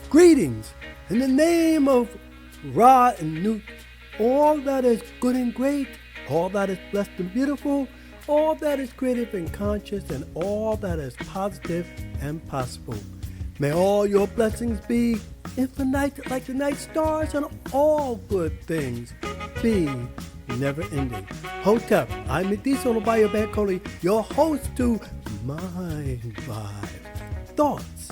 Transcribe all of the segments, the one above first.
Greetings in the name of Ra and Newt, all that is good and great, all that is blessed and beautiful, all that is creative and conscious, and all that is positive and possible. May all your blessings be infinite like the night stars, and all good things be never ending. Hotep, I'm Mediso Bayo Bancoli, your host to Mind Vibe Thoughts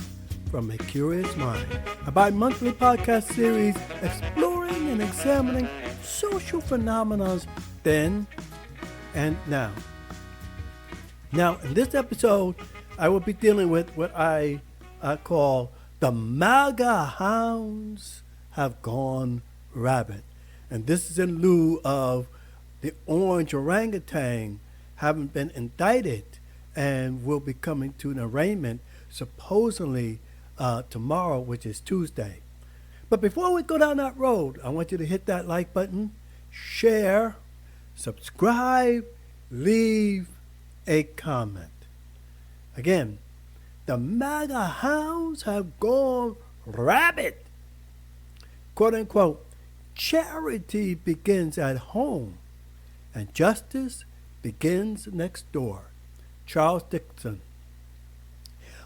from a Curious Mind, a bi-monthly podcast series exploring and examining social phenomena then and now. Now, in this episode, I will be dealing with what I call the Maga Hounds have gone rabid. And this is in lieu of the orange orangutan having been indicted and will be coming to an arraignment supposedly tomorrow, which is Tuesday. But before we go down that road, I want you to hit that like button, share, subscribe, leave a comment. Again, the MAGA hounds have gone rabid. Quote unquote, charity begins at home and justice begins next door. Charles Dickens.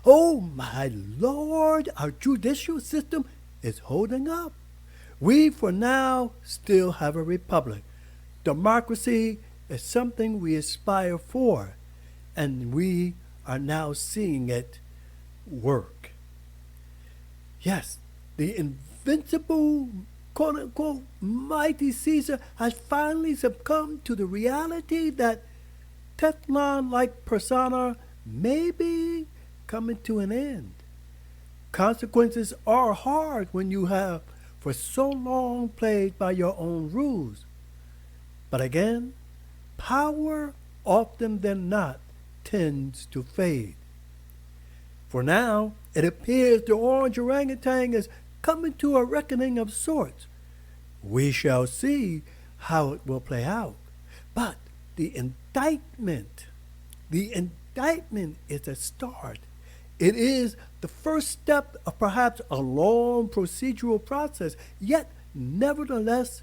Oh my Lord, our judicial system is holding up. We for now still have a republic. Democracy is something we aspire for, and we are now seeing it work. Yes, the invincible, quote-unquote, mighty Caesar has finally succumbed to the reality that Teflon-like persona may be coming to an end. Consequences are hard when you have for so long played by your own rules. But again, power often than not tends to fade. For now, it appears the orange orangutan is coming to a reckoning of sorts. We shall see how it will play out. But the indictment is a start. It is the first step of perhaps a long procedural process, yet nevertheless,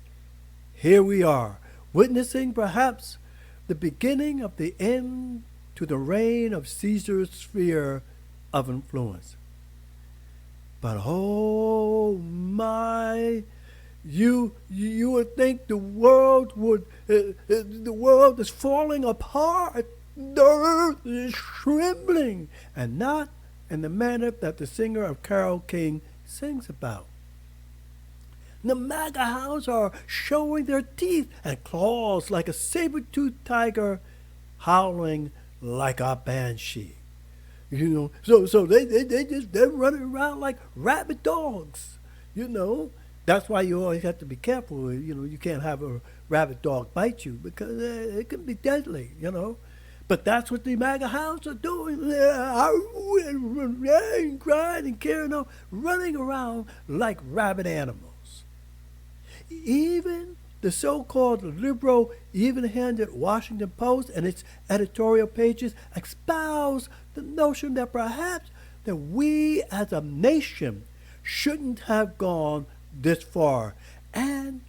here we are, witnessing perhaps the beginning of the end to the reign of Caesar's sphere of influence. But oh my, you would think the world is falling apart. The earth is trembling, and not in the manner that the singer of Carole King sings about. The MAGA hounds are showing their teeth and claws like a saber-toothed tiger, howling like a banshee. You know, so they're running around like rabid dogs. You know, that's why you always have to be careful. You know, you can't have a rabid dog bite you because it can be deadly. You know. But that's what the MAGA hounds are doing. They're crying and carrying on, running around like rabid animals. Even the so-called liberal, even-handed Washington Post and its editorial pages espouse the notion that perhaps that we as a nation shouldn't have gone this far, and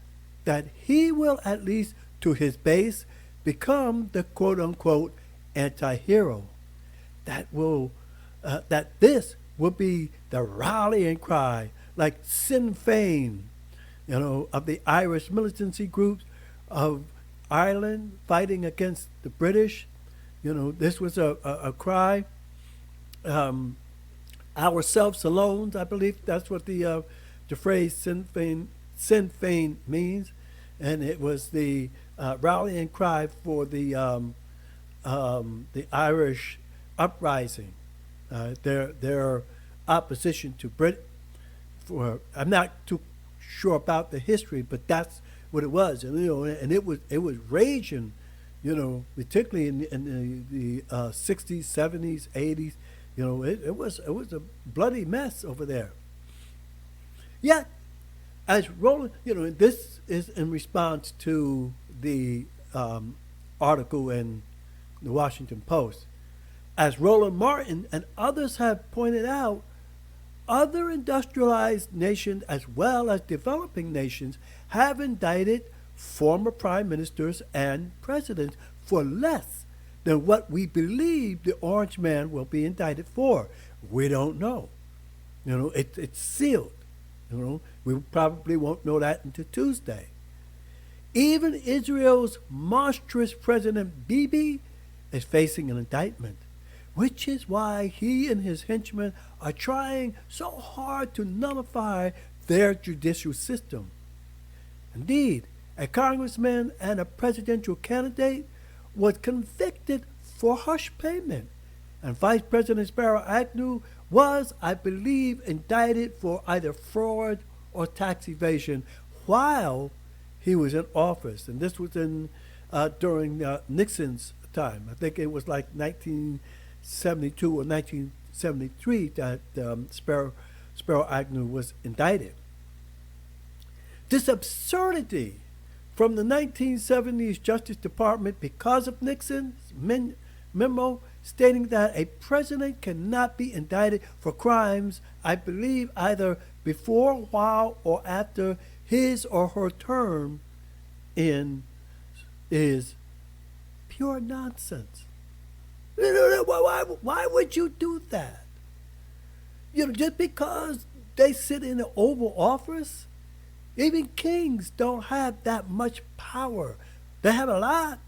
that he will, at least to his base, become the quote-unquote anti-hero. That this will be the rallying cry, like Sinn Féin, you know, of the Irish militancy groups of Ireland fighting against the British. You know, this was a cry. Ourselves alone, I believe that's what the phrase Sinn Féin means, and it was the rallying cry for the Irish uprising, their opposition to Britain. I'm not too sure about the history, but that's what it was, and you know, and it was raging, you know, particularly in the 60s, 70s, 80s. You know, it was a bloody mess over there. Yet, as Roland, you know, this is in response to the article in the Washington Post. As Roland Martin and others have pointed out, Other industrialized nations, as well as developing nations, have indicted former prime ministers and presidents for less than what we believe the Orange Man will be indicted for. We don't know. It's sealed. We probably won't know that until Tuesday. Even Israel's monstrous President Bibi is facing an indictment, which is why he and his henchmen are trying so hard to nullify their judicial system. Indeed, a congressman and a presidential candidate was convicted for hush payment, and Vice President Spiro Agnew was, I believe, indicted for either fraud or tax evasion while he was in office. And this was during Nixon's time. I think it was like 1972 or 1973 that Spiro Agnew was indicted. This absurdity from the 1970s Justice Department, because of Nixon's memo stating that a president cannot be indicted for crimes, I believe, either before, while, or after his or her term is pure nonsense. Why would you do that? Just because they sit in the Oval Office? Even kings don't have that much power. They have a lot.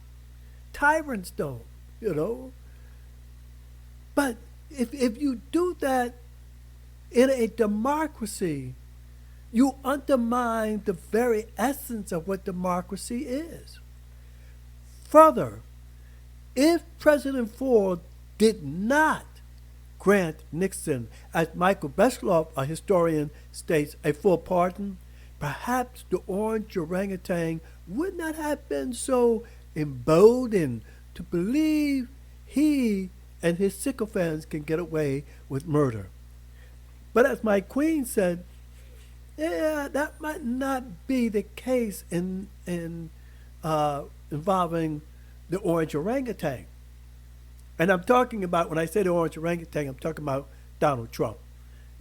Tyrants don't, But if you do that in a democracy, you undermine the very essence of what democracy is. Further, if President Ford did not grant Nixon, as Michael Beschloss, a historian, states, a full pardon, perhaps the orange orangutan would not have been so emboldened to believe he and his sycophants can get away with murder. But as my queen said, that might not be the case involving the orange orangutan. And I'm talking about, when I say the orange orangutan, I'm talking about Donald Trump,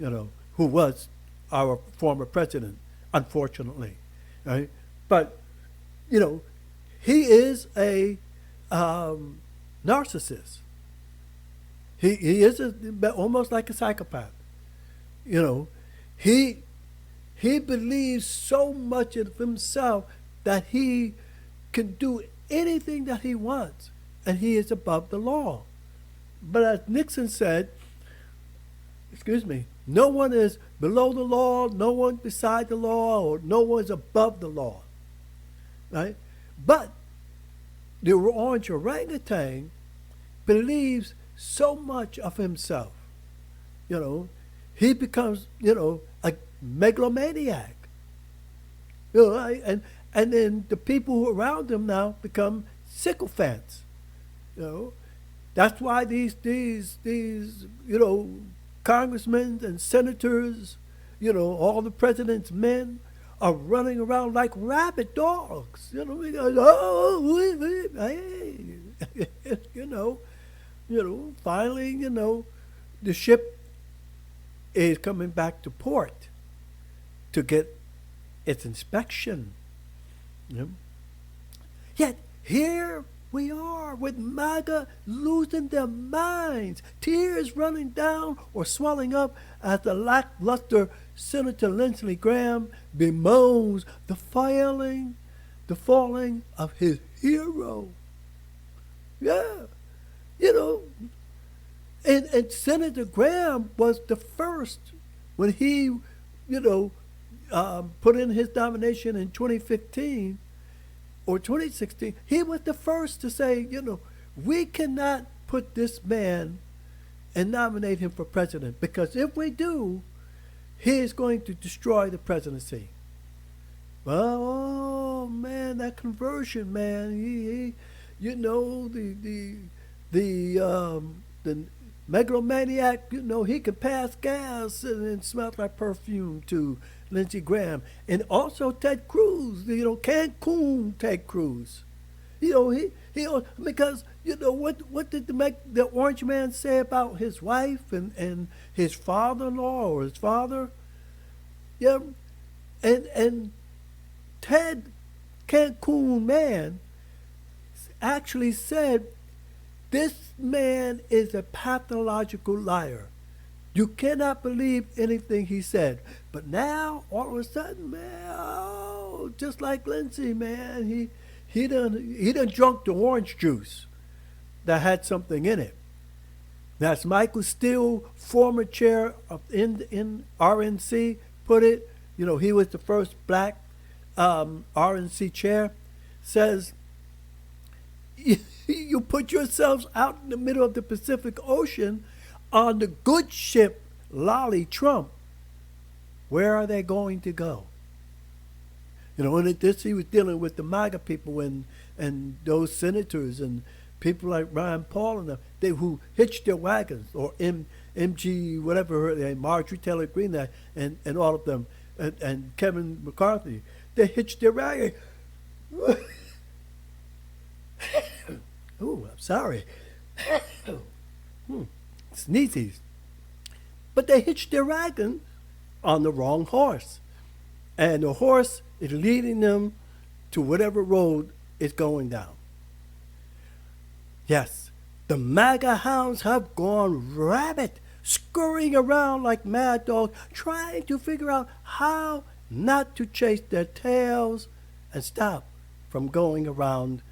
who was our former president, unfortunately. Right? But, he is a narcissist. He is almost like a psychopath. He believes so much of himself that he can do anything that he wants, and he is above the law. But as Nixon said, no one is below the law, no one beside the law, or no one is above the law. Right? But the orange orangutan believes so much of himself. He becomes, a megalomaniac. And then the people around him now become sycophants. That's why these congressmen and senators, all the president's men are running around like rabid dogs. Finally, the ship is coming back to port to get its inspection. Yet here we are with Maga losing their minds, tears running down or swelling up as the lackluster Senator Lindsey Graham bemoans the falling of his hero. Yeah, and Senator Graham was the first when he, put in his nomination in 2015 or 2016. He was the first to say, we cannot put this man and nominate him for president, because if we do, he is going to destroy the presidency. Well, oh man, that conversion, man. The megalomaniac, he could pass gas and smell like perfume to Lindsey Graham. And also Ted Cruz, Cancun Ted Cruz. Because what did the orange man say about his wife and his father-in-law or his father? Yeah, and Ted Cancun man actually said this man is a pathological liar. You cannot believe anything he said. But now, all of a sudden, man, oh, just like Lindsay, man, he done drunk the orange juice that had something in it. That's Michael Steele, former chair of in RNC, put it. He was the first black RNC chair. Says you put yourselves out in the middle of the Pacific Ocean on the good ship Lolly Trump. Where are they going to go? And this he was dealing with the Maga people and those senators and people like Ryan Paul and them, who hitched their wagons, or MG, whatever her name, Marjorie Taylor Greene, and all of them, and Kevin McCarthy. They hitched their wagon. Ooh, I'm sorry. Sneezies. But they hitched their wagon on the wrong horse. And the horse is leading them to whatever road it's going down. Yes, the Maga hounds have gone rabid, scurrying around like mad dogs, trying to figure out how not to chase their tails and stop from going around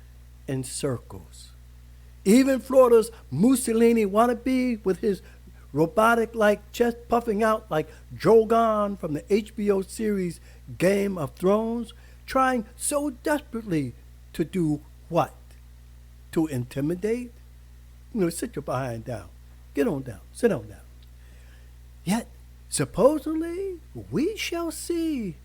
in circles. Even Florida's Mussolini wannabe, with his robotic-like chest puffing out like Drogon from the HBO series Game of Thrones, trying so desperately to do what? To intimidate? Sit your behind down. Get on down. Sit on down. Yet, supposedly, we shall see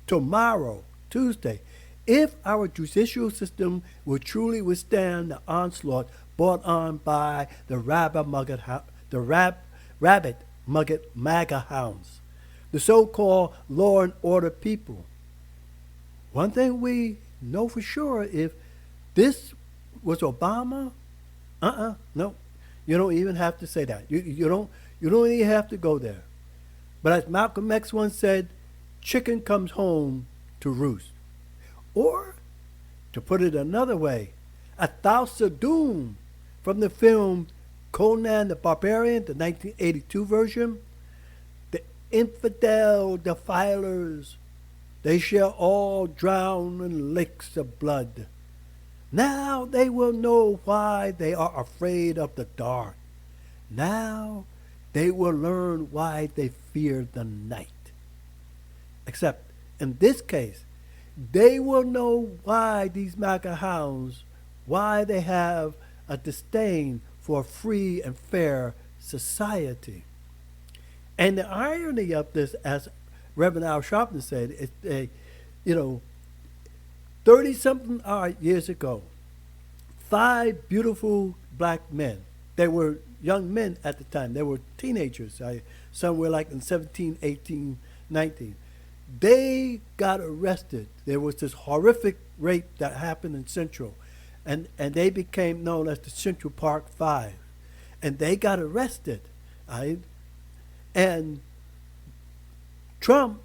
tomorrow, Tuesday, if our judicial system will truly withstand the onslaught brought on by the rabid MAGA hounds, the so-called law and order people. One thing we know for sure, if this was Obama, no, you don't even have to say that. You don't even have to go there. But as Malcolm X once said, chicken comes home to roost. Or, to put it another way, a Thousa Doom from the film Conan the Barbarian, the 1982 version. The infidel defilers, they shall all drown in lakes of blood. Now they will know why they are afraid of the dark. Now they will learn why they fear the night. Except, in this case, they will know why these MAGA hounds, why they have a disdain for a free and fair society. And the irony of this, as Reverend Al Sharpton said, is 30-something years ago, 5 beautiful black men, they were young men at the time, they were teenagers, somewhere like in 17, 18, 19. They got arrested. There was this horrific rape that happened in Central, and they became known as the Central Park Five. And they got arrested. Right? And Trump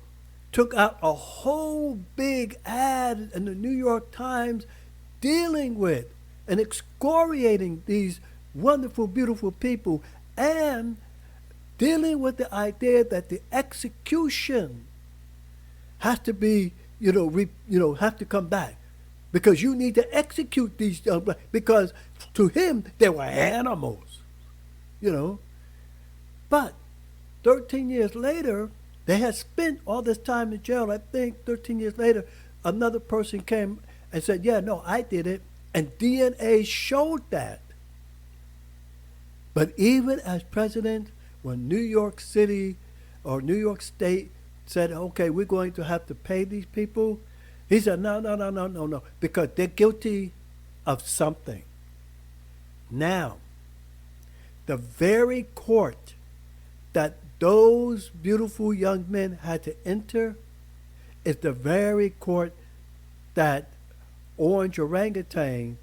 took out a whole big ad in the New York Times dealing with and excoriating these wonderful, beautiful people, and dealing with the idea that the execution has to be, have to come back, because you need to execute these, because to him they were animals, But 13 years later, they had spent all this time in jail. I think 13 years later, another person came and said, yeah, no, I did it, and DNA showed that. But even as president, when New York City or New York State said, okay, we're going to have to pay these people, he said, no, because they're guilty of something. Now, the very court that those beautiful young men had to enter is the very court that orange orangutan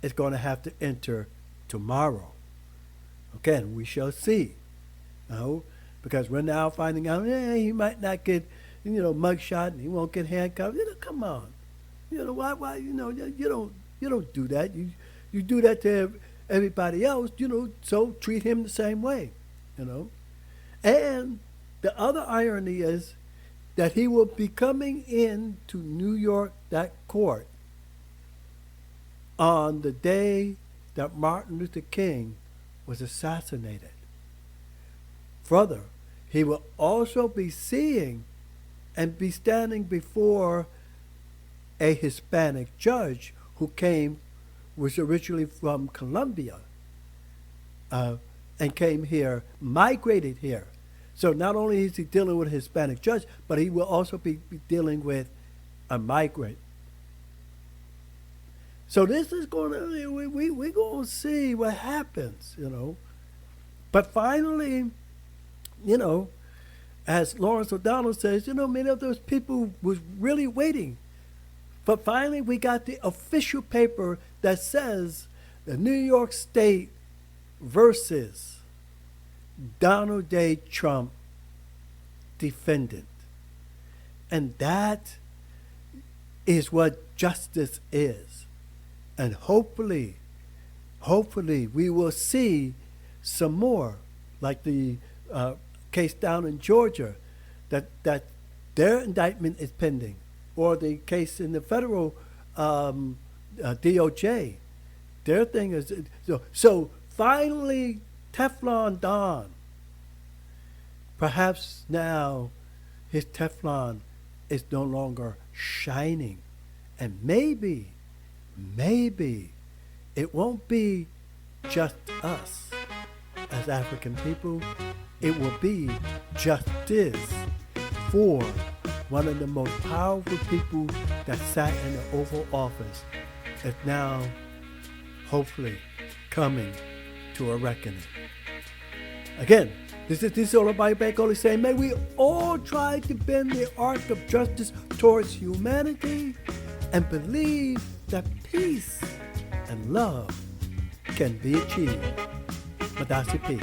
is going to have to enter tomorrow. Again, we shall see. Because we're now finding out, he might not get, mugshot, and he won't get handcuffed. Come on. Why, you don't do that. You do that to everybody else, so treat him the same way, And the other irony is that he will be coming into New York, that court, on the day that Martin Luther King was assassinated. Further, he will also be seeing and be standing before a Hispanic judge who was originally from Colombia, and came here, migrated here. So not only is he dealing with a Hispanic judge, but he will also be dealing with a migrant. So this is going to, we're going to see what happens, But finally, as Lawrence O'Donnell says, many of those people was really waiting. But finally, we got the official paper that says the New York State versus Donald J. Trump defendant. And that is what justice is. And hopefully, we will see some more, like the case down in Georgia, that their indictment is pending, or the case in the federal DOJ. Their thing is, so finally, Teflon Don. Perhaps now his Teflon is no longer shining. And maybe it won't be just us as African people. It will be justice for one of the most powerful people that sat in the Oval Office is now hopefully coming to a reckoning. Again, this is all about Bakoli saying, may we all try to bend the arc of justice towards humanity and believe that peace and love can be achieved. Madasi P.